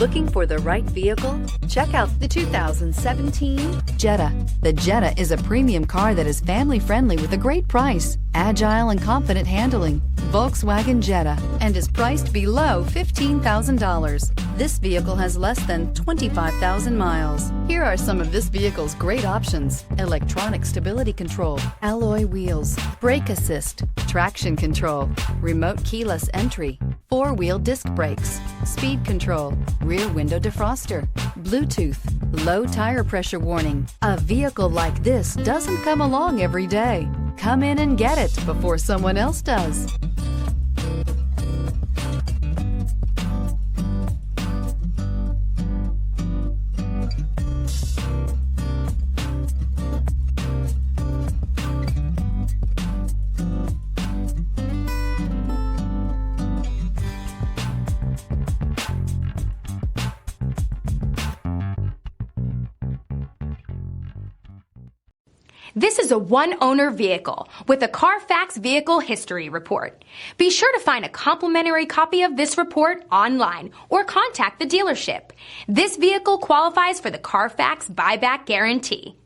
Looking for the right vehicle? Check out the 2017 Jetta. The Jetta is a premium car that is family-friendly with a great price, agile and confident handling. Volkswagen Jetta, and is priced below $15,000. This vehicle has less than 25,000 miles. Here are some of this vehicle's great options: electronic stability control, alloy wheels, brake assist, traction control, remote keyless entry, four-wheel disc brakes, speed control, rear window defroster, Bluetooth, low tire pressure warning. A vehicle like this doesn't come along every day. Come in and get it before someone else does. This is a one-owner vehicle with a CARFAX Vehicle History Report. Be sure to find a complimentary copy of this report online or contact the dealership. This vehicle qualifies for the CARFAX Buyback Guarantee.